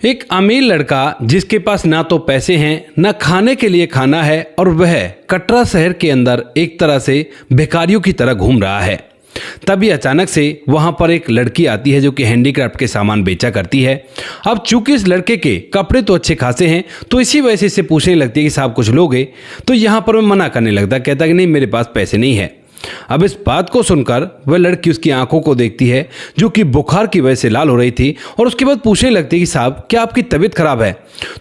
एक अमीर लड़का जिसके पास ना तो पैसे हैं ना खाने के लिए खाना है और वह कटरा शहर के अंदर एक तरह से भिखारियों की तरह घूम रहा है। तभी अचानक से वहां पर एक लड़की आती है जो कि हैंडीक्राफ्ट के सामान बेचा करती है। अब चूंकि इस लड़के के कपड़े तो अच्छे खासे हैं तो इसी वजह से इससे पूछने लगती है कि साहब कुछ लोगे, तो यहाँ पर मैं मना करने लगता, कहता कि नहीं मेरे पास पैसे नहीं है। अब इस बात को सुनकर वह लड़की उसकी आंखों को देखती है जो कि बुखार की वजह से लाल हो रही थी और उसके बाद पूछने लगती है कि साहब क्या आपकी तबीयत खराब है।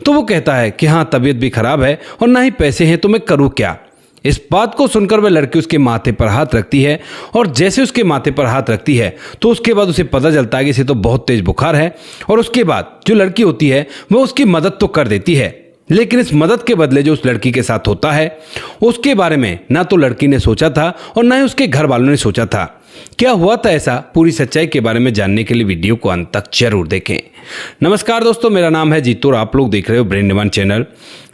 तो वो कहता है कि हाँ तबीयत भी खराब है और ना ही पैसे हैं, तो मैं करूँ क्या। इस बात को सुनकर वह लड़की उसके माथे पर हाथ रखती है और जैसे उसके माथे पर हाथ रखती है तो उसके बाद उसे पता चलता है कि इसे तो बहुत तेज बुखार है। और उसके बाद जो लड़की होती है वह उसकी मदद तो कर देती है, लेकिन इस मदद के बदले जो उस लड़की के साथ होता है उसके बारे में ना तो लड़की ने सोचा था और ना ही उसके घर वालों ने सोचा था। क्या हुआ था ऐसा, पूरी सच्चाई के बारे में जानने के लिए वीडियो को अंत तक जरूर देखें। नमस्कार दोस्तों, मेरा नाम है जीतू और आप लोग देख रहे हो ब्रेन डिमांड चैनल।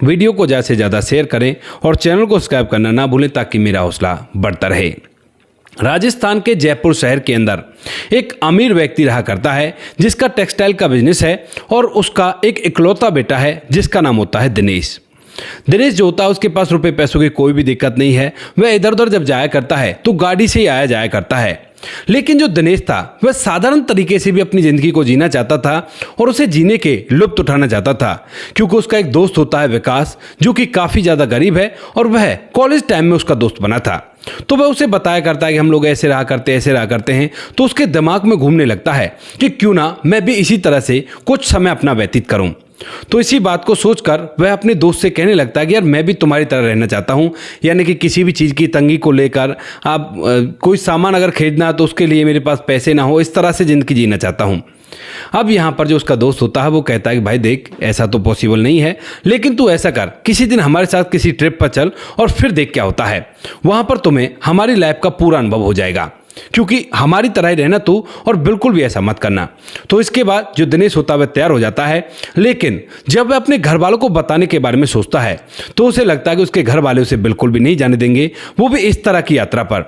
वीडियो को ज़्यादा से ज़्यादा शेयर करें और चैनल को सब्सक्राइब करना ना भूलें ताकि मेरा हौसला बढ़ता रहे। राजस्थान के जयपुर शहर के अंदर एक अमीर व्यक्ति रहा करता है जिसका टेक्सटाइल का बिजनेस है और उसका एक इकलौता बेटा है जिसका नाम होता है दिनेश। दिनेश जो होता है उसके पास रुपए पैसों की कोई भी दिक्कत नहीं है। वह इधर उधर जब जाया करता है तो गाड़ी से ही आया जाया करता है। लेकिन जो दिनेश था वह साधारण तरीके से भी अपनी जिंदगी को जीना चाहता था और उसे जीने के लुत्फ उठाना चाहता था, क्योंकि उसका एक दोस्त होता है विकास जो कि काफी ज्यादा गरीब है और वह कॉलेज टाइम में उसका दोस्त बना था। तो वह उसे बताया करता है कि हम लोग ऐसे रहा करते हैं। तो उसके दिमाग में घूमने लगता है कि क्यों ना मैं भी इसी तरह से कुछ समय अपना व्यतीत करूं। तो इसी बात को सोचकर वह अपने दोस्त से कहने लगता है कि यार मैं भी तुम्हारी तरह रहना चाहता हूं, यानी कि किसी भी चीज़ की तंगी को लेकर आप कोई सामान अगर खरीदना तो उसके लिए मेरे पास पैसे ना हो, इस तरह से ज़िंदगी जीना चाहता हूं। अब यहाँ पर जो उसका दोस्त होता है वो कहता है कि भाई देख ऐसा तो पॉसिबल नहीं है, लेकिन तू ऐसा कर किसी दिन हमारे साथ किसी ट्रिप पर चल और फिर देख क्या होता है। वहाँ पर तुम्हें हमारी लाइफ का पूरा अनुभव हो जाएगा, क्योंकि हमारी तरह ही रहना तू और बिल्कुल भी ऐसा मत करना। तो इसके बाद जो दिनेश होता है वह तैयार हो जाता है, लेकिन जब वह अपने घर वालों को बताने के बारे में सोचता है तो उसे लगता है कि उसके घर वाले उसे बिल्कुल भी नहीं जाने देंगे, वो भी इस तरह की यात्रा पर।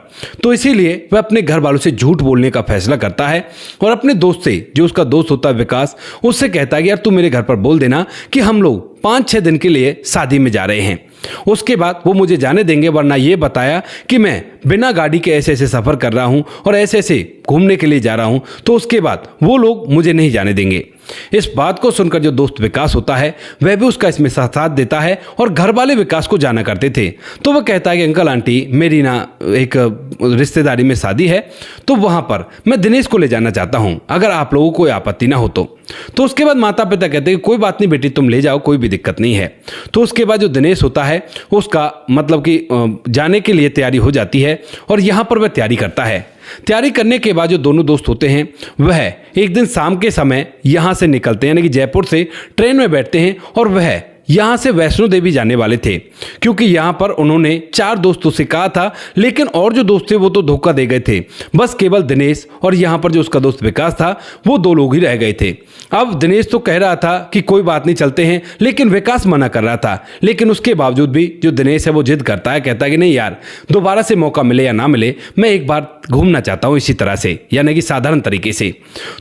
तो इसीलिए वह अपने घर वालों से झूठ बोलने का फैसला करता है और अपने दोस्त से, जो उसका दोस्त होता है विकास, उससे कहता है कि यार तू मेरे घर पर बोल देना कि हम लोग 5-6 दिन के लिए शादी में जा रहे हैं, उसके बाद वो मुझे जाने देंगे। वरना ये बताया कि मैं बिना गाड़ी के ऐसे ऐसे सफ़र कर रहा हूँ और ऐसे ऐसे घूमने के लिए जा रहा हूँ, तो उसके बाद वो लोग मुझे नहीं जाने देंगे। इस बात को सुनकर जो दोस्त विकास होता है वह भी उसका इसमें साथ देता है और घर वाले विकास को जाना करते थे। तो वह कहता है कि अंकल आंटी मेरी ना एक रिश्तेदारी में शादी है, तो वहाँ पर मैं दिनेश को ले जाना चाहता हूँ, अगर आप लोगों को कोई आपत्ति ना हो तो उसके बाद माता पिता कहते हैं कि कोई बात नहीं बेटी तुम ले जाओ, कोई भी दिक्कत नहीं है। तो उसके बाद जो दिनेश होता है उसका मतलब कि जाने के लिए तैयारी हो जाती है और यहाँ पर वह तैयारी करता है। तैयारी करने के बाद जो दोनों दोस्त होते हैं वह एक दिन शाम के समय यहाँ से निकलते हैं, यानी कि जयपुर से ट्रेन में बैठते हैं और वह यहाँ से वैष्णो देवी जाने वाले थे, क्योंकि यहाँ पर उन्होंने 4 दोस्तों से कहा था, लेकिन और जो दोस्त थे वो तो धोखा दे गए थे। बस केवल दिनेश और यहाँ पर जो उसका दोस्त विकास था वो 2 लोग ही रह गए थे। अब दिनेश तो कह रहा था कि कोई बात नहीं चलते हैं, लेकिन विकास मना कर रहा था। लेकिन उसके बावजूद भी जो दिनेश है वो जिद करता है, कहता है कि नहीं यार दोबारा से मौका मिले या ना मिले मैं एक बार घूमना चाहता हूँ इसी तरह से, यानी कि साधारण तरीके से।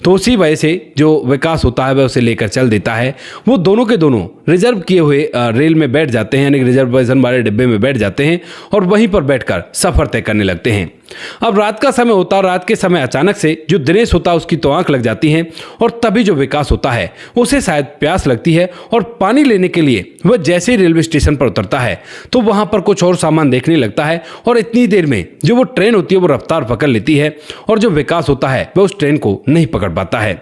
तो उसी वजह से जो विकास होता है वह उसे लेकर चल देता है। वो दोनों के दोनों रिजर्व किए हुए रेल में बैठ जाते हैं, यानी कि रिजर्वेशन वाले डिब्बे में बैठ जाते हैं और वहीं पर बैठकर सफर तय करने लगते हैं। अब रात का समय होता है और रात के समय अचानक से जो दिनेश होता है उसकी तो आंख लग जाती है और तभी जो विकास होता है उसे शायद प्यास लगती है और पानी लेने के लिए वह जैसे ही रेलवे स्टेशन पर उतरता है तो वहां पर कुछ और सामान देखने लगता है और इतनी देर में जो वो ट्रेन होती है वो रफ्तार पकड़ लेती है और जो विकास होता है वह उस ट्रेन को नहीं पकड़ पाता है।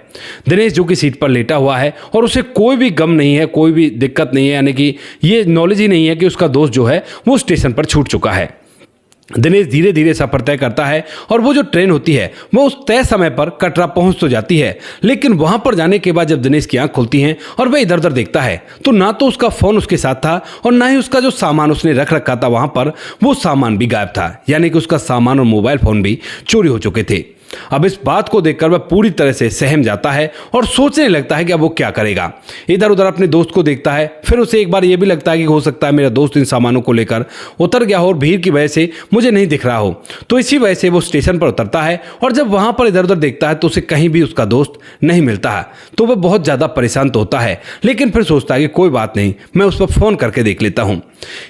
दिनेश जो कि सीट पर लेटा हुआ है और उसे कोई भी गम नहीं है, कोई भी दिक्कत नहीं है, यानी कि ये नॉलेज ही नहीं है कि उसका दोस्त जो है वो स्टेशन पर छूट चुका है। दिनेश धीरे धीरे सफर तय करता है और वो जो ट्रेन होती है वो उस तय समय पर कटरा पहुंच तो जाती है, लेकिन वहां पर जाने के बाद जब दिनेश की आंख खुलती है और वह इधर उधर देखता है तो ना तो उसका फोन उसके साथ था और ना ही उसका जो सामान उसने रख रखा था वहां पर वो सामान भी गायब था, यानी कि उसका सामान और मोबाइल फोन भी चोरी हो चुके थे। अब इस बात को देखकर वह पूरी तरह से सहम जाता है और सोचने लगता है कि अब वो क्या करेगा। इधर उधर अपने दोस्त को देखता है, फिर उसे एक बार यह भी लगता है कि हो सकता है मेरा दोस्त इन सामानों को लेकर उतर गया हो और भीड़ की वजह से मुझे नहीं दिख रहा हो। तो इसी वजह से वो स्टेशन पर उतरता है और जब वहां पर इधर उधर देखता है तो उसे कहीं भी उसका दोस्त नहीं मिलता है। तो वह बहुत ज्यादा परेशान तो होता है, लेकिन फिर सोचता है कि कोई बात नहीं, मैं उस पर फोन करके देख लेता हूं।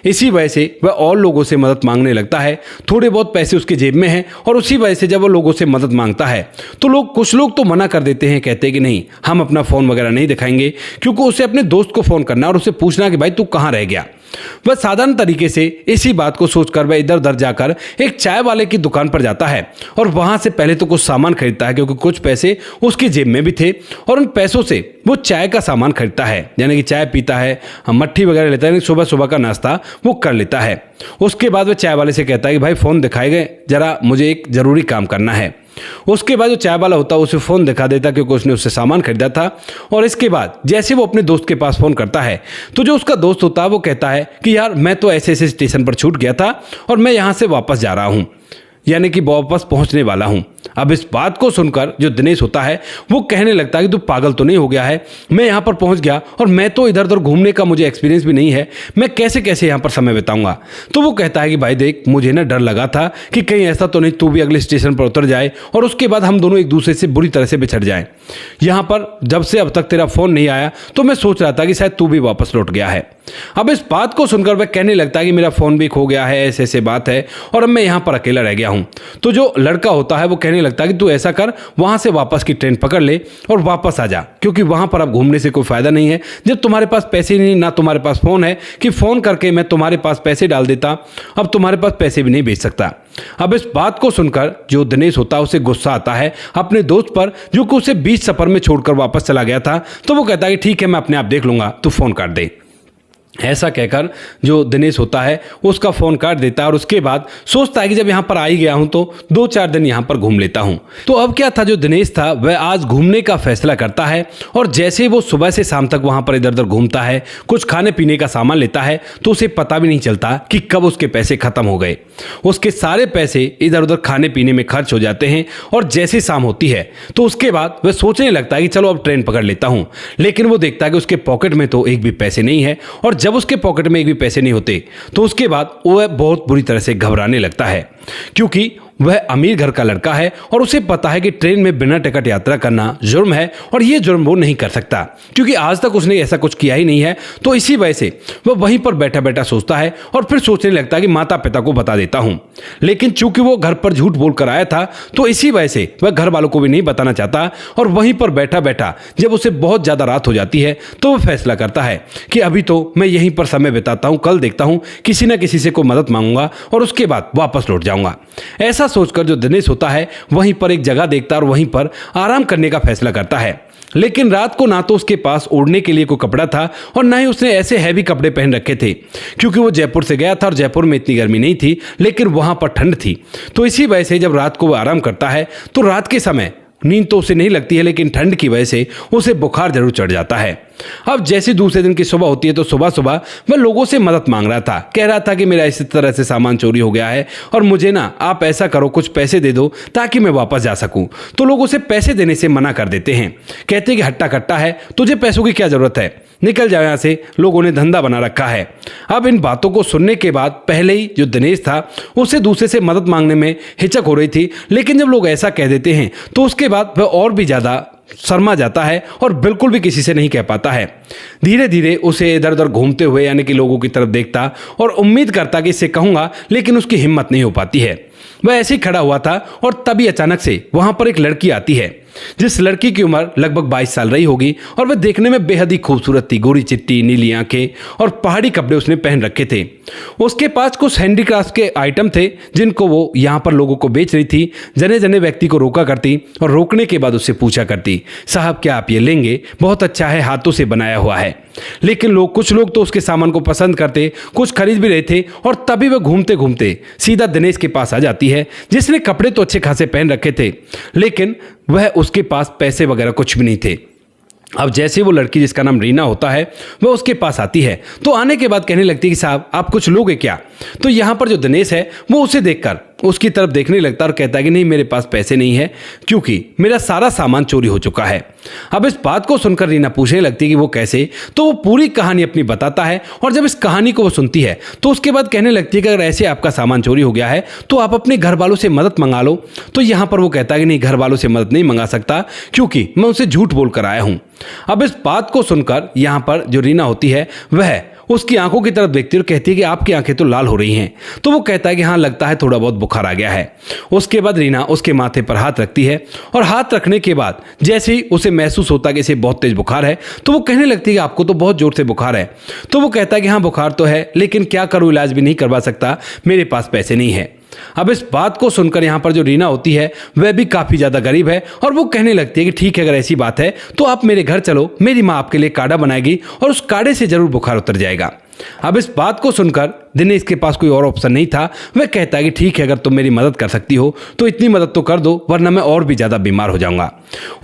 इसी वजह से वह और लोगों से मदद मांगने लगता है। थोड़े बहुत पैसे उसके जेब में हैं और उसी वजह से जब वो लोगों से मदद मांगता है तो कुछ लोग तो मना कर देते हैं, कहते हैं कि नहीं, हम अपना फोन वगैरह नहीं दिखाएंगे, क्योंकि उसे अपने दोस्त को फोन करना और उसे पूछना कि भाई तू कहां रह गया। वह साधारण तरीके से इसी बात को सोचकर वह इधर उधर जाकर एक चाय वाले की दुकान पर जाता है और वहां से पहले तो कुछ सामान खरीदता है, क्योंकि कुछ पैसे उसकी जेब में भी थे और उन पैसों से वो चाय का सामान खरीदता है, यानी कि चाय पीता है, मट्ठी वगैरह लेता है, सुबह सुबह का नाश्ता वो कर लेता है। उसके बाद वह चाय वाले से कहता है कि भाई फोन दिखाए गए, जरा मुझे एक जरूरी काम करना है। उसके बाद जो चाय वाला होता है उसे फोन दिखा देता, क्योंकि उसने उससे सामान खरीदा था। और इसके बाद जैसे वो अपने दोस्त के पास फोन करता है तो जो उसका दोस्त होता है वो कहता है कि यार मैं तो ऐसे ऐसे स्टेशन पर छूट गया था और मैं यहां से वापस जा रहा हूं, यानी कि वापस पहुंचने वाला हूं। अब इस बात को सुनकर जो दिनेश होता है वो कहने लगता है कि तू पागल तो नहीं हो गया है, मैं यहाँ पर पहुंच गया और मैं तो इधर उधर घूमने का मुझे एक्सपीरियंस भी नहीं है, मैं कैसे कैसे यहाँ पर समय बिताऊंगा। तो वो कहता है कि भाई देख, मुझे ना डर लगा था कि कहीं ऐसा तो नहीं तू भी अगले स्टेशन पर उतर जाए और उसके बाद हम दोनों एक दूसरे से बुरी तरह से बिछड़ जाएं। यहाँ पर जब से अब तक तेरा फोन नहीं आया तो मैं सोच रहा था कि शायद तू भी वापस लौट गया है। अब इस बात को सुनकर वह कहने लगता है कि मेरा फोन भी खो गया है, ऐसे ऐसे बात है और अब मैं यहाँ पर अकेला रह गया हूँ। तो जो लड़का होता है वो कहने लगता है कि तू ऐसा कर, वहां से वापस की ट्रेन पकड़ ले और वापस आ जा, क्योंकि वहां पर अब घूमने से कोई फायदा नहीं है जब तुम्हारे पास पैसे नहीं, ना तुम्हारे पास फोन है कि फोन करके मैं तुम्हारे पास पैसे डाल देता, अब तुम्हारे पास पैसे भी नहीं भेज सकता। अब इस बात को सुनकर जो दिनेश होता है उसे गुस्सा आता है अपने दोस्त पर, जो कि उसे बीच सफर में छोड़कर वापस चला गया था। तो वो कहता है कि ठीक है, मैं अपने आप देख लूंगा, तू फोन कर दे। ऐसा कहकर जो दिनेश होता है उसका फोन काट देता है और उसके बाद सोचता है कि जब यहाँ पर आ ही गया हूं तो 2-4 दिन यहाँ पर घूम लेता हूं। तो अब क्या था, जो दिनेश था वह आज घूमने का फैसला करता है और जैसे ही वो सुबह से शाम तक वहां पर इधर उधर घूमता है, कुछ खाने पीने का सामान लेता है, तो उसे पता भी नहीं चलता कि कब उसके पैसे खत्म हो गए। उसके सारे पैसे इधर उधर खाने पीने में खर्च हो जाते हैं और जैसे शाम होती है तो उसके बाद वह सोचने लगता है कि चलो अब ट्रेन पकड़ लेता हूं। लेकिन वो देखता है कि उसके पॉकेट में तो एक भी पैसे नहीं है और जब उसके पॉकेट में एक भी पैसे नहीं होते तो उसके बाद वह बहुत बुरी तरह से घबराने लगता है, क्योंकि वह अमीर घर का लड़का है और उसे पता है कि ट्रेन में बिना टिकट यात्रा करना जुर्म है और यह जुर्म वो नहीं कर सकता, क्योंकि आज तक उसने ऐसा कुछ किया ही नहीं है। तो इसी वजह से वह वहीं पर बैठा बैठा सोचता है और फिर सोचने लगता है कि माता पिता को बता देता हूं। लेकिन चूंकि वो घर पर झूठ बोलकर आया था तो इसी वजह से वह घर वालों को भी नहीं बताना चाहता और वहीं पर बैठा बैठा जब उसे बहुत ज्यादा रात हो जाती है तो वह फैसला करता है कि अभी तो मैं यहीं पर समय बिताता हूं, कल देखता हूं किसी न किसी से कोई मदद मांगूंगा और उसके बाद वापस लौट जाऊंगा। ऐसा सोचकर जो दिनेश होता है वहीं पर एक जगह देखता है और वहीं पर आराम करने का फैसला करता है। लेकिन रात को ना तो उसके पास ओढ़ने के लिए कोई कपड़ा था और ना ही उसने ऐसे हैवी कपड़े पहन रखे थे, क्योंकि वो जयपुर से गया था और जयपुर में इतनी गर्मी नहीं थी लेकिन वहां पर ठंड थी। तो इसी वजह से जब रात को वो आराम करता है तो रात के समय नींद तो उसे नहीं लगती है, लेकिन ठंड की वजह से उसे बुखार जरूर चढ़ जाता है। अब जैसे दूसरे दिन की सुबह होती है तो सुबह सुबह वह लोगों से मदद मांग रहा था, कह रहा था कि मेरा इस तरह से सामान चोरी हो गया है और मुझे ना आप ऐसा करो, कुछ पैसे दे दो ताकि मैं वापस जा सकूं। तो लोग उसे पैसे देने से मना कर देते हैं, कहते हैं कि हट्टा कट्टा है, तुझे पैसों की क्या जरूरत है, निकल जाओ यहाँ से, लोगों ने धंधा बना रखा है। अब इन बातों को सुनने के बाद पहले ही जो दिनेश था उसे दूसरे से मदद मांगने में हिचक हो रही थी, लेकिन जब लोग ऐसा कह देते हैं तो उसके बाद वह और भी ज्यादा शर्मा जाता है और बिल्कुल भी किसी से नहीं कह पाता है। धीरे धीरे उसे इधर उधर घूमते हुए यानी कि लोगों की तरफ देखता और उम्मीद करता कि इससे कहूंगा, लेकिन उसकी हिम्मत नहीं हो पाती है। वह ऐसे ही खड़ा हुआ था और तभी अचानक से वहां पर एक लड़की आती है, जिस लड़की की उम्र लगभग 22 साल रही होगी और वह देखने में बेहद ही खूबसूरत थी। गोरी चिट्टी, नीली आंखें और पहाड़ी कपड़े उसने पहन रखे थे। उसके पास कुछ हैंडीक्राफ्ट के आइटम थे जिनको वो यहाँ पर लोगों को बेच रही थी। जने जने व्यक्ति को रोका करती और रोकने के बाद उससे पूछा करती, साहब क्या आप ये लेंगे, बहुत अच्छा है, हाथों से बनाया हुआ है। लेकिन कुछ लोग तो उसके सामान को पसंद करते, कुछ खरीद भी रहे थे और तभी वह घूमते घूमते सीधा दिनेश के पास आ जाती है, जिसने कपड़े तो अच्छे खासे पहन रखे थे लेकिन वह उसके पास पैसे वगैरह कुछ भी नहीं थे। अब जैसे वो लड़की जिसका नाम रीना होता है वह उसके पास आती है तो आने के बाद कहने लगती है कि साहब आप कुछ लोगे क्या। तो यहाँ पर जो दिनेश है वो उसे देखकर उसकी तरफ देखने लगता है और कहता है कि नहीं, मेरे पास पैसे नहीं है क्योंकि मेरा सारा सामान चोरी हो चुका है। अब इस बात को सुनकर रीना पूछने लगती है कि वो कैसे, तो वो पूरी कहानी अपनी बताता है और जब इस कहानी को वो सुनती है तो उसके बाद कहने लगती है कि अगर ऐसे आपका सामान चोरी हो गया है तो आप अपने घर वालों से मदद मंगा लो। तो यहाँ पर वो कहता है कि नहीं, घर वालों से मदद नहीं मंगा सकता क्योंकि मैं उनसे झूठ बोल कर आया हूँ। अब इस बात को सुनकर यहाँ पर जो रीना होती है वह उसकी आंखों की तरफ देखती है और कहती है कि आपकी आंखें तो लाल हो रही हैं। तो वो कहता है कि हाँ, लगता है थोड़ा बहुत बुखार आ गया है। उसके बाद रीना उसके माथे पर हाथ रखती है और हाथ रखने के बाद जैसे ही उसे महसूस होता है कि इसे बहुत तेज बुखार है तो वो कहने लगती है कि आपको तो बहुत जोर से बुखार है। तो वो कहता है कि हाँ, बुखार तो है, लेकिन क्या करूँ, इलाज भी नहीं करवा सकता, मेरे पास पैसे नहीं है। अब इस बात को सुनकर यहाँ पर जो रीना होती है वह भी काफ़ी ज़्यादा गरीब है और वो कहने लगती है कि ठीक है, अगर ऐसी बात है तो आप मेरे घर चलो, मेरी माँ आपके लिए काढ़ा बनाएगी और उस काढ़े से ज़रूर बुखार उतर जाएगा। अब इस बात को सुनकर दिनेश के पास कोई और ऑप्शन नहीं था। वह कहता है कि ठीक है, अगर तुम मेरी मदद कर सकती हो तो इतनी मदद तो कर दो, वरना मैं और भी ज़्यादा बीमार हो जाऊंगा।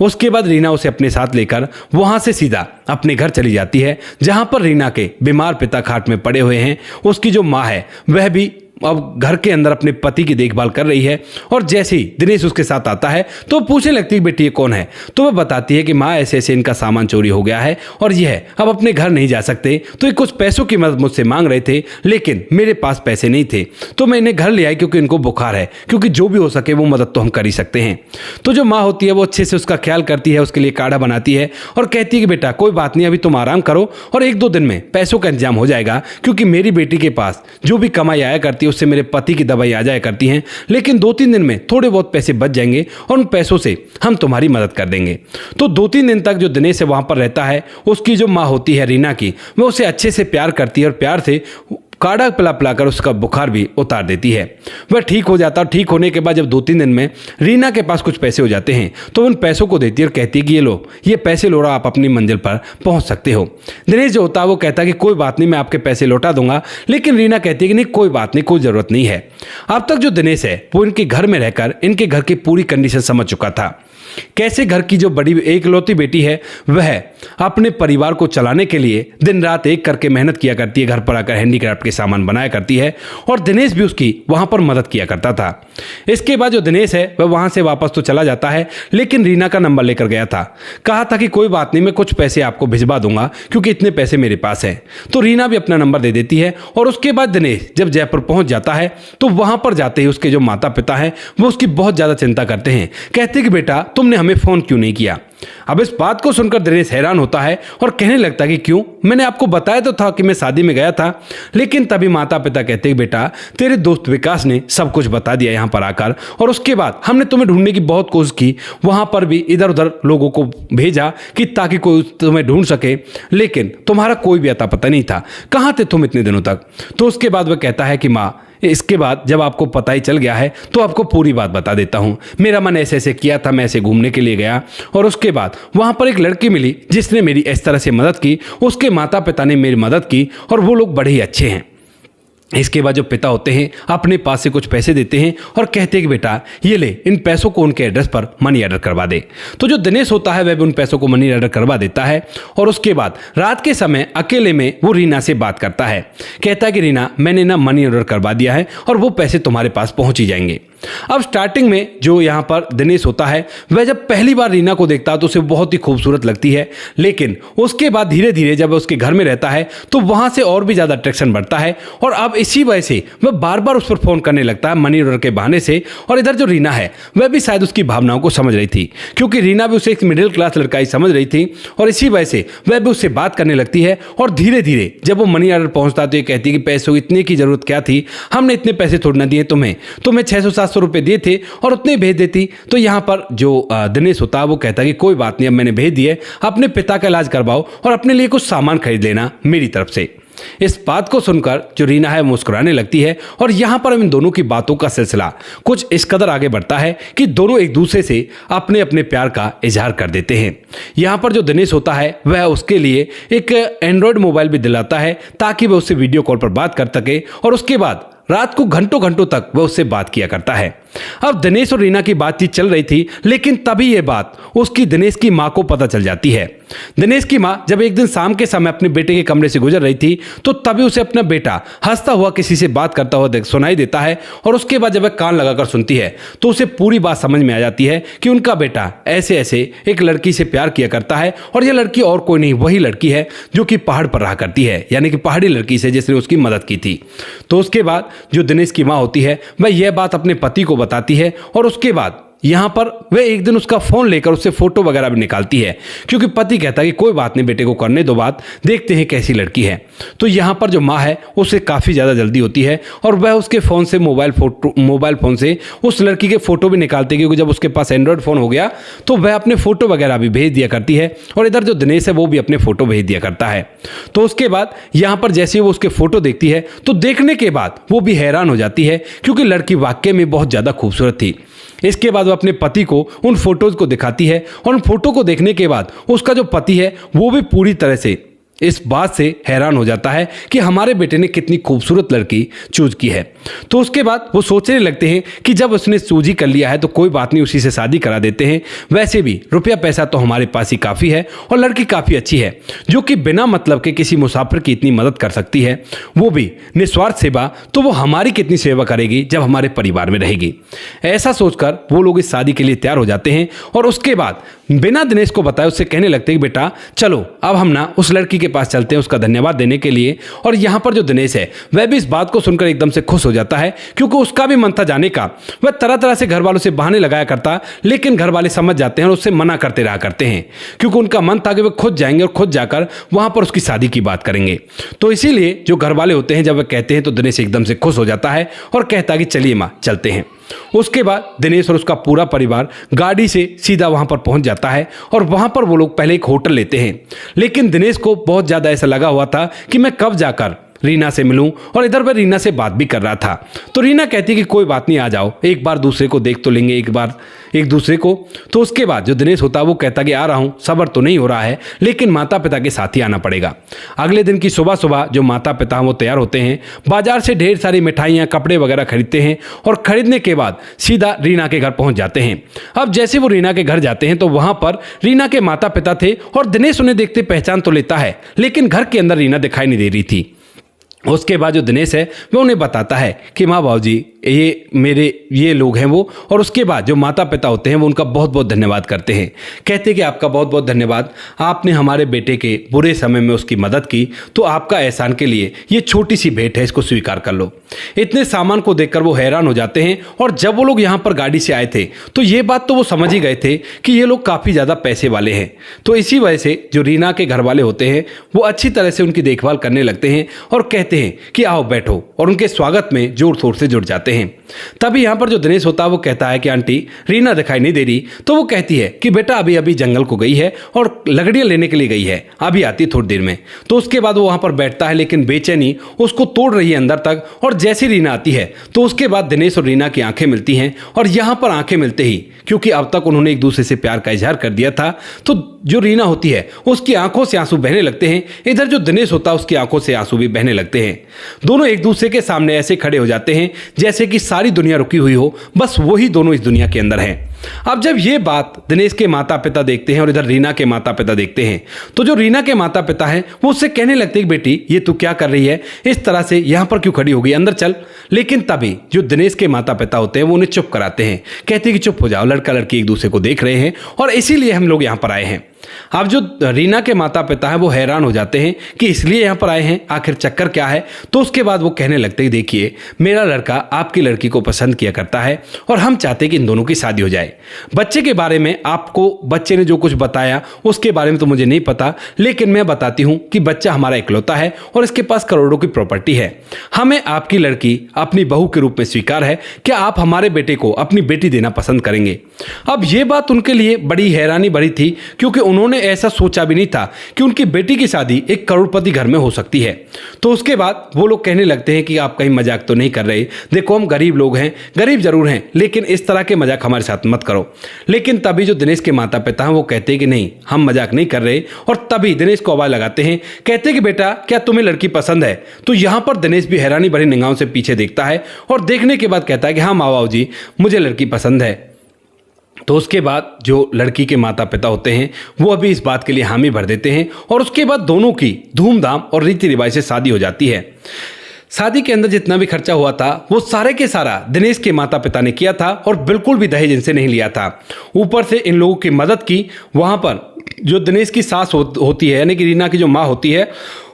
उसके बाद रीना उसे अपने साथ लेकर वहां से सीधा अपने घर चली जाती है, जहां पर रीना के बीमार पिता खाट में पड़े हुए हैं। उसकी जो माँ है वह भी अब घर के अंदर अपने पति की देखभाल कर रही है और जैसे ही दिनेश उसके साथ आता है तो पूछने लगती है, बेटी ये कौन है? तो वह बताती है कि माँ, ऐसे ऐसे इनका सामान चोरी हो गया है और यह अब अपने घर नहीं जा सकते, तो ये कुछ पैसों की मदद मुझसे मांग रहे थे, लेकिन मेरे पास पैसे नहीं थे, तो मैं इन्हें घर ले आई क्योंकि इनको बुखार है, क्योंकि जो भी हो सके वो मदद तो हम कर ही सकते हैं। तो जो माँ होती है वो अच्छे से उसका ख्याल करती है, उसके लिए काढ़ा बनाती है और कहती है कि बेटा कोई बात नहीं, अभी तुम आराम करो और 1-2 दिन में पैसों का इंतजाम हो जाएगा, क्योंकि मेरी बेटी के पास जो भी कमाई आया करती है उससे मेरे पति की दवाई आ जाया करती हैं, लेकिन 2-3 दिन में थोड़े बहुत पैसे बच जाएंगे और उन पैसों से हम तुम्हारी मदद कर देंगे। तो 2-3 दिन तक जो दिनेश वहां पर रहता है, उसकी जो माँ होती है रीना की, वो उसे अच्छे से प्यार करती है और प्यार से काढ़ा पिला पिलाकर उसका बुखार भी उतार देती है। वह ठीक हो जाता है। ठीक होने के बाद जब 2-3 दिन में रीना के पास कुछ पैसे हो जाते हैं तो उन पैसों को देती है और कहती है कि ये लो, ये पैसे लो, आप अपनी मंजिल पर पहुंच सकते हो। दिनेश जो होता है वो कहता है कि कोई बात नहीं, मैं आपके पैसे लौटा दूंगा, लेकिन रीना कहती है कि नहीं, कोई बात नहीं, कोई ज़रूरत नहीं है। अब तक जो दिनेश है वो इनके घर में रहकर इनके घर की पूरी कंडीशन समझ चुका था, कैसे घर की जो बड़ी एकलौती बेटी है वह अपने परिवार को चलाने के लिए दिन रात एक करके मेहनत किया करती है, घर पर आकर हैंडीक्राफ्ट के सामान बनाया करती है और दिनेश भी उसकी वहां पर मदद किया करता था। इसके बाद जो दिनेश है वह वहां से वापस तो चला जाता है, लेकिन रीना का नंबर लेकर गया था, कहा था कि कोई बात नहीं, मैं कुछ पैसे आपको भिजवा दूंगा क्योंकि इतने पैसे मेरे पास हैं। तो रीना भी अपना नंबर दे देती है और उसके बाद दिनेश जब जयपुर पहुंच जाता है तो वहां पर जाते ही उसके जो माता पिता हैं वो उसकी बहुत ज्यादा चिंता करते हैं, कहते हैं कि बेटा तुमने हमें फोन क्यों नहीं किया। अब इस बात को सुनकर दिनेश हैरान होता है और कहने लगता है कि क्यों, मैंने आपको बताया तो था कि मैं शादी में गया था। लेकिन तभी माता पिता कहते हैं बेटा तेरे दोस्त विकास ने सब कुछ बता दिया यहाँ पर आकर, और उसके बाद हमने तुम्हें ढूंढने की बहुत कोशिश की, वहां पर भी इधर उधर लोगों को भेजा कि ताकि कोई तुम्हें ढूंढ सके, लेकिन तुम्हारा कोई भी अता पता नहीं था, कहाँ थे तुम इतने दिनों तक। तो उसके बाद वह कहता है कि माँ, इसके बाद जब आपको पता ही चल गया है तो आपको पूरी बात बता देता हूँ। मेरा मन ऐसे ऐसे किया था, मैं ऐसे घूमने के लिए गया और उसके बाद वहाँ पर एक लड़की मिली जिसने मेरी इस तरह से मदद की, उसके माता पिता ने मेरी मदद की और वो लोग बड़े ही अच्छे हैं। इसके बाद जो पिता होते हैं अपने पास से कुछ पैसे देते हैं और कहते हैं कि बेटा ये ले, इन पैसों को उनके एड्रेस पर मनी ऑर्डर करवा दे। तो जो दिनेश होता है वह भी उन पैसों को मनी ऑर्डर करवा देता है और उसके बाद रात के समय अकेले में वो रीना से बात करता है, कहता है कि रीना मैंने ना मनी ऑर्डर करवा दिया है और वो पैसे तुम्हारे पास पहुंच ही जाएंगे। अब स्टार्टिंग में जो यहाँ पर दिनेश होता है वह जब पहली बार रीना को देखता है तो उसे बहुत ही खूबसूरत लगती है, लेकिन उसके बाद धीरे धीरे जब उसके घर में रहता है तो वहां से और भी ज़्यादा अट्रैक्शन बढ़ता है और अब इसी वजह से वह बार बार उस पर फ़ोन करने लगता है मनी ऑर्डर के बहाने से। और इधर जो रीना है वह भी शायद उसकी भावनाओं को समझ रही थी, क्योंकि रीना भी उसे एक मिडिल क्लास लड़का ही समझ रही थी और इसी वजह से वह भी उससे बात करने लगती है। और धीरे धीरे जब वो मनी ऑर्डर पहुंचता तो ये कहती है कि पैसों इतने की ज़रूरत क्या थी, हमने इतने पैसे थोड़ी ना दिए तुम्हें 600-700 रुपये दिए थे और उतने भेज देती। तो यहाँ पर जो दिनेश होता है वो कहता है कि कोई बात नहीं, अब मैंने भेज दिए, अपने पिता का इलाज करवाओ और अपने लिए कुछ सामान खरीद लेना मेरी तरफ से। इस बात को सुनकर जो रीना है मुस्कुराने लगती है और यहाँ पर इन दोनों की बातों का सिलसिला कुछ इस कदर आगे बढ़ता है कि दोनों एक दूसरे से अपने अपने प्यार का इजहार कर देते हैं। यहाँ पर जो दिनेश होता है वह उसके लिए एक एंड्रॉयड मोबाइल भी दिलाता है ताकि वह उससे वीडियो कॉल पर बात कर सके और उसके बाद रात को घंटों घंटों तक वह उससे बात किया करता है। अब दिनेश और रीना की बातचीत चल रही थी, लेकिन तभी ये बात उसकी दिनेश की माँ को पता चल जाती है। दिनेश की माँ जब एक दिन शाम के समय अपने बेटे के कमरे से गुजर रही थी, तो तभी उसे अपना बेटा हंसता हुआ किसी से बात करता हुआ सुनाई देता है। और उसके बाद जब वह कान लगाकर सुनती है तो उसे पूरी बात समझ में आ जाती है कि उनका बेटा ऐसे ऐसे एक लड़की से प्यार किया करता है, और यह लड़की और कोई नहीं, वही लड़की है जो कि पहाड़ पर रहा करती है, यानी कि पहाड़ी लड़की से जिसने उसकी मदद की थी। तो उसके बाद जो दिनेश की माँ होती है वह यह बात अपने पति को बताती है, और उसके बाद यहाँ पर वह एक दिन उसका फ़ोन लेकर उससे फ़ोटो वगैरह भी निकालती है, क्योंकि पति कहता है कि कोई बात नहीं बेटे को करने दो बात, देखते हैं कैसी लड़की है। तो यहाँ पर जो माँ है उसे काफ़ी ज़्यादा जल्दी होती है, और वह उसके फ़ोन से मोबाइल फ़ोन से उस लड़की के फ़ोटो भी निकालती है, क्योंकि जब उसके पास एंड्रॉयड फ़ोन हो गया तो वह अपने फ़ोटो वगैरह भी भेज दिया करती है, और इधर जो दिनेश है वो भी अपने फ़ोटो भेज दिया करता है। तो उसके बाद यहाँ पर जैसे वो उसके फ़ोटो देखती है तो देखने के बाद वो भी हैरान हो जाती है, क्योंकि लड़की वाकई में बहुत ज़्यादा खूबसूरत थी। इसके बाद वो अपने पति को उन फोटोज को दिखाती है, और उन फोटो को देखने के बाद उसका जो पति है वो भी पूरी तरह से इस बात से हैरान हो जाता है कि हमारे बेटे ने कितनी खूबसूरत लड़की चूज की है। तो उसके बाद वो सोचने लगते हैं कि जब उसने चूज ही कर लिया है तो कोई बात नहीं, उसी से शादी करा देते हैं। वैसे भी रुपया पैसा तो हमारे पास ही काफ़ी है, और लड़की काफ़ी अच्छी है जो कि बिना मतलब के किसी मुसाफिर की इतनी मदद कर सकती है, वो भी निस्वार्थ सेवा। तो वो हमारी कितनी सेवा करेगी जब हमारे परिवार में रहेगी। ऐसा सोचकर वो लोग इस शादी के लिए तैयार हो जाते हैं, और उसके बाद बिना दिनेश को बताए उससे कहने लगते हैं कि बेटा चलो अब हम ना उस लड़की के पास चलते हैं उसका धन्यवाद देने के लिए। और यहाँ पर जो दिनेश है वह भी इस बात को सुनकर एकदम से खुश हो जाता है, क्योंकि उसका भी मन था जाने का। वह तरह तरह से घर वालों से बहाने लगाया करता, लेकिन घर वाले समझ जाते हैं और उससे मना करते रहा करते हैं, क्योंकि उनका मन था कि वे खुद जाएंगे और खुद जाकर वहां पर उसकी शादी की बात करेंगे। तो इसीलिए जो घर वाले होते हैं जब वे कहते हैं तो दिनेश एकदम से खुश हो जाता है और कहता है कि चलिए माँ चलते हैं। उसके बाद दिनेश और उसका पूरा परिवार गाड़ी से सीधा वहां पर पहुंच जाता है, और वहां पर वो लोग पहले एक होटल लेते हैं। लेकिन दिनेश को बहुत ज़्यादा ऐसा लगा हुआ था कि मैं कब जाकर रीना से मिलूं, और इधर मैं रीना से बात भी कर रहा था। तो रीना कहती कि कोई बात नहीं, आ जाओ, एक बार दूसरे को देख तो लेंगे, एक बार एक दूसरे को। तो उसके बाद जो दिनेश होता है वो कहता कि आ रहा हूँ, सब्र तो नहीं हो रहा है, लेकिन माता पिता के साथ ही आना पड़ेगा। अगले दिन की सुबह सुबह जो माता पिता वो तैयार होते हैं, बाजार से ढेर सारी मिठाइयाँ कपड़े वगैरह खरीदते हैं, और खरीदने के बाद सीधा रीना के घर पहुँच जाते हैं। अब जैसे वो रीना के घर जाते हैं तो वहाँ पर रीना के माता पिता थे, और दिनेश उन्हें देखते पहचान तो लेता है, लेकिन घर के अंदर रीना दिखाई नहीं दे रही थी। उसके बाद जो दिनेश है वह उन्हें बताता है कि माँ बाबूजी ये लोग हैं वो। और उसके बाद जो माता पिता होते हैं वो उनका बहुत बहुत धन्यवाद करते हैं, कहते हैं कि आपका बहुत बहुत धन्यवाद, आपने हमारे बेटे के बुरे समय में उसकी मदद की, तो आपका एहसान के लिए ये छोटी सी भेंट है, इसको स्वीकार कर लो। इतने सामान को देखकर वो हैरान हो जाते हैं, और जब वो लोग यहाँ पर गाड़ी से आए थे तो ये बात तो वो समझ ही गए थे कि ये लोग काफ़ी ज़्यादा पैसे वाले हैं। तो इसी वजह से जो रीना के घर वाले होते हैं वो अच्छी तरह से उनकी देखभाल करने लगते हैं, और कहते हैं कि आओ बैठो, और उनके स्वागत में जोर शोर से जुट जाते हैं। तभी यहाँ पर जो दिनेश होता है वो कहता है कि आंटी रीना दिखाई नहीं दे रही। तो वो कहती है कि बेटा अभी अभी जंगल को गई है और लकड़ियाँ लेने के लिए गई है, अभी आती थोड़ी देर में। तो उसके बाद वो वहाँ पर बैठता है, लेकिन बेचैनी उसको तोड़ रही है अंदर तक। और जैसे रीना आती है तो उसके बाद दिनेश और रीना की आंखें मिलती हैं, और यहाँ पर आंखें मिलते ही, क्योंकि अब तक उन्होंने एक दूसरे से प्यार का इजहार कर दिया था, तो जो रीना होती है उसकी आंखों से आंसू बहने लगते हैं। इधर जो दिनेश होता है उसकी आंखों से आंसू भी बहने लगते हैं। दोनों एक दूसरे के सामने ऐसे खड़े हो जाते हैं जैसे कि सारी दुनिया रुकी हुई हो, बस वही दोनों इस दुनिया के अंदर हैं। अब जब ये बात दिनेश के माता पिता देखते हैं और इधर रीना के माता पिता देखते हैं, तो जो रीना के माता पिता हैं वो उससे कहने लगते हैं कि बेटी ये तू क्या कर रही है, इस तरह से यहाँ पर क्यों खड़ी हो गई, अंदर चल। लेकिन तभी जो दिनेश के माता पिता होते हैं वो उन्हें चुप कराते हैं, कहते हैं कि चुप हो जाओ, लड़का लड़की एक दूसरे को देख रहे हैं और इसीलिए हम लोग यहाँ पर आए हैं। अब जो रीना के माता पिता हैं वो हैरान हो जाते हैं कि इसलिए यहाँ पर आए हैं, आखिर चक्कर क्या है। तो उसके बाद वो कहने लगते हैं देखिए मेरा लड़का आपकी लड़की को पसंद किया करता है और हम चाहते हैं कि इन दोनों की शादी हो जाए। बच्चे के बारे में आपको बच्चे ने जो कुछ बताया उसके बारे में तो मुझे नहीं पता, लेकिन मैं बताती हूँ कि बच्चा हमारा इकलौता है और इसके पास करोड़ों की प्रॉपर्टी है। हमें आपकी लड़की अपनी बहू के रूप में स्वीकार है, क्या आप हमारे बेटे को अपनी बेटी देना पसंद करेंगे। अब ये बात उनके लिए बड़ी हैरानी भरी थी, क्योंकि उन्होंने ऐसा सोचा भी नहीं था कि उनकी बेटी की शादी एक करोड़पति घर में हो सकती है। तो उसके बाद वो लोग कहने लगते हैं कि आप कहीं मजाक तो नहीं कर रहे, देखो हम गरीब लोग हैं, गरीब जरूर हैं, लेकिन इस तरह के मजाक हमारे साथ मत मत करो। लेकिन तभी जो दिनेश के माता पिता हैं वो कहते हैं कि नहीं, हम मजाक नहीं कर रहे, और तभी दिनेश को आवाज लगाते हैं, कहते हैं कि बेटा क्या तुम्हें लड़की पसंद है? तो यहाँ पर दिनेश भी हैरानी भरी निगाहों से पीछे देखता है और देखने के बाद कहता है कि हाँ माँ बाबू जी, मुझे लड़की पसंद है। तो उसके बाद जो लड़की के माता पिता होते हैं वो अभी इस बात के लिए हामी भर देते हैं और उसके बाद दोनों की धूमधाम और रीति रिवाज से शादी हो जाती है। शादी के अंदर जितना भी खर्चा हुआ था वो सारे के सारा दिनेश के माता पिता ने किया था और बिल्कुल भी दहेज इनसे नहीं लिया था। ऊपर से इन लोगों की मदद की। वहाँ पर जो दिनेश की सास होती है, यानी कि रीना की जो माँ होती है,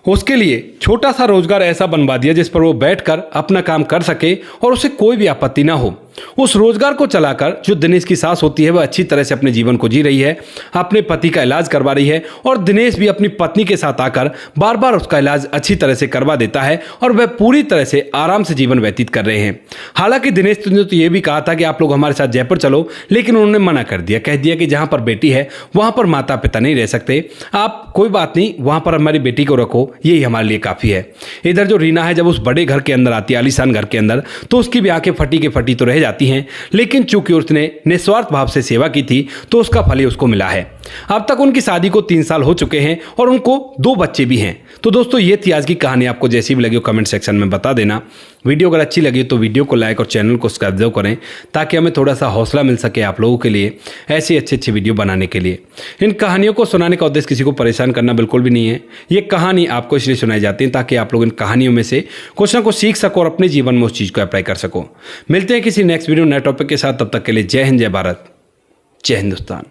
उसके लिए छोटा सा रोजगार ऐसा बनवा दिया जिस पर वो बैठकर अपना काम कर सके और उसे कोई भी आपत्ति ना हो। उस रोजगार को चलाकर जो दिनेश की सास होती है वह अच्छी तरह से अपने जीवन को जी रही है, अपने पति का इलाज करवा रही है और दिनेश भी अपनी पत्नी के साथ आकर बार बार उसका इलाज अच्छी तरह से करवा देता है और वह पूरी तरह से आराम से जीवन व्यतीत कर रहे हैं। हालांकि दिनेश ने तो ये भी कहा था कि आप लोग हमारे साथ जयपुर चलो, लेकिन उन्होंने मना कर दिया, कह दिया कि जहाँ पर बेटी है वहाँ पर माता पिता नहीं रह सकते, आप कोई बात नहीं, वहाँ पर हमारी बेटी को रखो, यही हमारे लिए काफ़ी है। इधर जो रीना है जब उस बड़े घर के अंदर आती है, आलीशान घर के अंदर, तो उसकी भी आंखें फटी के फटी तो रह जाती हैं, लेकिन चूंकि उसने निस्वार्थ भाव से सेवा की थी तो उसका फल ही उसको मिला है। अब तक उनकी शादी को 3 साल हो चुके हैं और उनको 2 बच्चे भी हैं। तो दोस्तों ये थी आज की कहानी। आपको जैसी भी लगी हो कमेंट सेक्शन में बता देना। वीडियो अगर अच्छी लगी तो वीडियो को लाइक और चैनल को सब्सक्राइब करें ताकि हमें थोड़ा सा हौसला मिल सके आप लोगों के लिए ऐसी अच्छी वीडियो बनाने के लिए। इन कहानियों को सुनाने का उद्देश्य किसी को परेशान करना बिल्कुल भी नहीं है। ये कहानी आपको इसलिए सुनाई जाती है ताकि आप लोग इन कहानियों में से कुछ ना कुछ सीख सको और अपने जीवन में उस चीज़ को अप्लाई कर सको। मिलते हैं किसी नेक्स्ट वीडियो नए टॉपिक के साथ, तब तक के लिए जय हिंद, जय भारत, जय हिंदुस्तान।